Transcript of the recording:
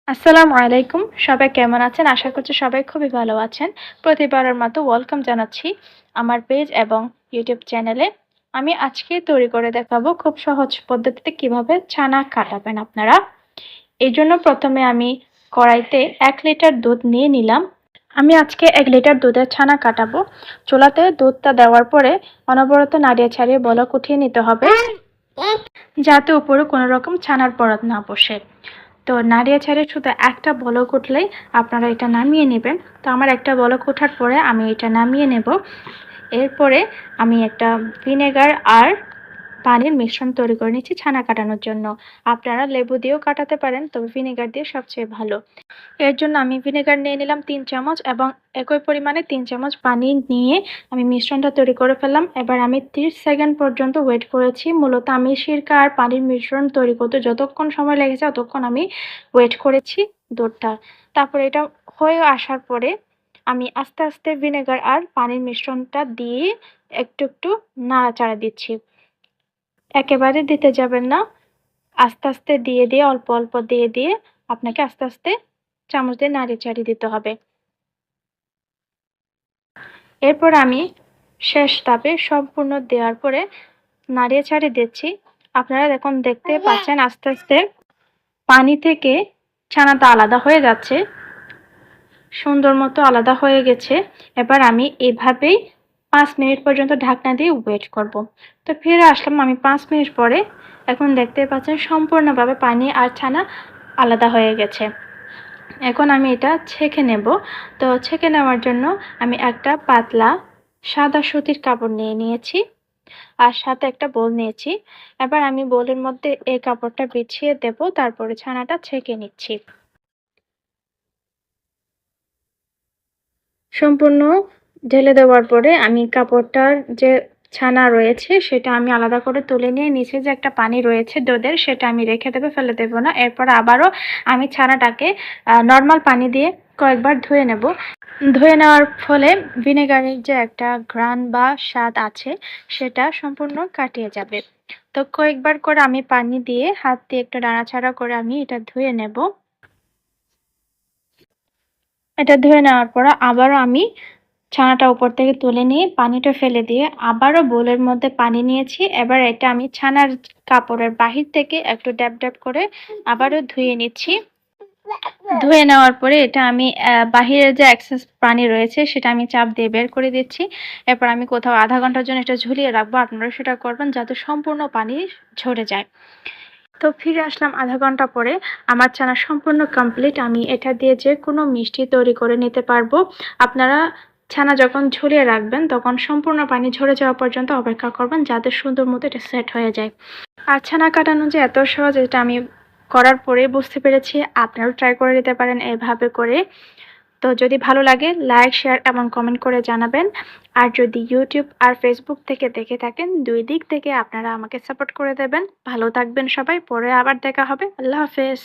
আসসালামু আলাইকুম। সবাই কেমন আছেন? আশা করছি সবাই খুবই ভালো আছেন। প্রতিবারের মতো ওয়েলকাম জানাচ্ছি আমার পেজ এবং ইউটিউব চ্যানেলে। আমি আজকে তৈরি করে দেখাবো খুব সহজ পদ্ধতিতে কিভাবে ছানা কাটাবেন আপনারা। এজন্য প্রথমে আমি কড়াইতে ১ লিটার দুধ নিয়ে নিলাম। আমি আজকে ১ লিটার দুধের ছানা কাটাবো। চুলাতে দুধটা দেওয়ার পরে অনবরত নাড়িয়ে ছাড়িয়ে বলক উঠিয়ে নিতে হবে, যাতে উপরে কোনো রকম ছানার পরত না বসে। তো নাড়িয়ে ছাড়িয়ে শুধু একটা বলক উঠলেই আপনারা এটা নামিয়ে নেবেন। তো আমার একটা বলক ওঠার পরে আমি এটা নামিয়ে নেব। এরপরে আমি একটা ভিনেগার আর পানির মিশ্রণ তৈরি করে নিচ্ছি ছানা কাটানোর জন্য। আপনারা লেবু দিয়েও কাটাতে পারেন, তবে ভিনেগার দিয়ে সবচেয়ে ভালো। এর জন্য আমি ভিনেগার নিয়ে নিলাম ৩ চামচ এবং একই পরিমাণে ৩ চামচ পানি নিয়ে আমি মিশ্রণটা তৈরি করে ফেললাম। এবার আমি ৩০ সেকেন্ড পর্যন্ত ওয়েট করেছি। মূলত আমি সিরকা আর পানির মিশ্রণ তৈরি করতে যতক্ষণ সময় লেগেছে ততক্ষণ আমি ওয়েট করেছি দুধটা। তারপরে এটা হয়ে আসার পরে আমি আস্তে আস্তে ভিনেগার আর পানির মিশ্রণটা দিয়ে একটু একটু নাড়াচাড়া দিচ্ছি। একেবারে দিতে যাবেন না, আস্তে আস্তে দিয়ে দিয়ে অল্প অল্প দিয়ে দিয়ে আপনাকে আস্তে আস্তে চামচ দিয়ে নাড়িয়ে চাড়িয়ে দিতে হবে। এরপর আমি শেষ ধাপে সম্পূর্ণ দেওয়ার পরে নাড়িয়ে ছাড়িয়ে দিচ্ছি। আপনারা দেখুন, দেখতে পাচ্ছেন আস্তে আস্তে পানি থেকে ছানাটা আলাদা হয়ে যাচ্ছে, সুন্দর মতো আলাদা হয়ে গেছে। এবার আমি এভাবেই ৫ মিনিট পর্যন্ত ঢাকনা দিয়ে ওয়েট করব। তো ফিরে আসলাম আমি ৫ মিনিট পরে। এখন দেখতে পাচ্ছেন সম্পূর্ণভাবে পানি আর ছানা আলাদা হয়ে গেছে। এখন আমি এটা ছেঁকে নেব। তো ছেঁকে নেওয়ার জন্য আমি একটা পাতলা সাদা সুতির কাপড় নিয়ে নিয়েছি আর সাথে একটা বোল নিয়েছি। এবার আমি বোলের মধ্যে এই কাপড়টা বিছিয়ে দেব, তারপরে ছানাটা ছেঁকে নিচ্ছি। সম্পূর্ণ ঢেলে দেওয়ার পরে আমি কাপড়টার যে ছানা রয়েছে সেটা আমি আলাদা করে তুলে নিয়ে নিচে যে একটা পানি রয়েছে দুধের, সেটা আমি রেখে দেবো, ফেলে দেবো না। এরপর আবারও আমি ছানাটাকে নর্মাল পানি দিয়ে কয়েকবার ধুয়ে নেব। ধুয়ে নেওয়ার ফলে ভিনেগারের যে একটা ঘ্রাণ বা স্বাদ আছে সেটা সম্পূর্ণ কাটিয়ে যাবে। তো কয়েকবার করে আমি পানি দিয়ে হাত দিয়ে একটু নাড়াচাড়া করে আমি এটা ধুয়ে নেব। এটা ধুয়ে নেওয়ার পর আবারও আমি ছানাটা উপর থেকে তুলে নিয়ে পানিটা ফেলে দিয়ে আবারও বোলের মধ্যে পানি নিয়েছি। এবার এটা আমি ছানার কাপড়ের বাহির থেকে একটু ড্যাব ড্যাব করে আবারও ধুয়ে নিচ্ছি। ধুয়ে নেওয়ার পরে এটা আমি বাহিরের যে এক্সেস পানি রয়েছে সেটা আমি চাপ দিয়ে বের করে দিচ্ছি। এরপর আমি কোথাও আধা ঘন্টার জন্য এটা ঝুলিয়ে রাখবো। আপনারা সেটা করবেন যাতে সম্পূর্ণ পানি ঝরে যায়। তো ফিরে আসলাম আধা ঘন্টা পরে। আমার ছানা সম্পূর্ণ কমপ্লিট। আমি এটা দিয়ে যে কোনো মিষ্টি তৈরি করে নিতে পারবো। আপনারা ছানা যখন ঝরিয়ে রাখবেন তখন সম্পূর্ণ পানি ঝরে যাওয়া পর্যন্ত অপেক্ষা করবেন, যাতে সুন্দর মতো এটা সেট হয়ে যায়। আর ছানা কাটানো যে এত সহজ এটা আমি করার পরে বুঝতে পেরেছি। আপনারাও ট্রাই করে নিতে পারেন এভাবে করে। তো যদি ভালো লাগে লাইক, শেয়ার এবং কমেন্ট করে জানাবেন। আর যদি ইউটিউব আর ফেসবুক থেকে দেখে থাকেন, দুই দিক থেকে আপনারা আমাকে সাপোর্ট করে দেবেন। ভালো থাকবেন সবাই। পরে আবার দেখা হবে। আল্লাহ হাফেজ।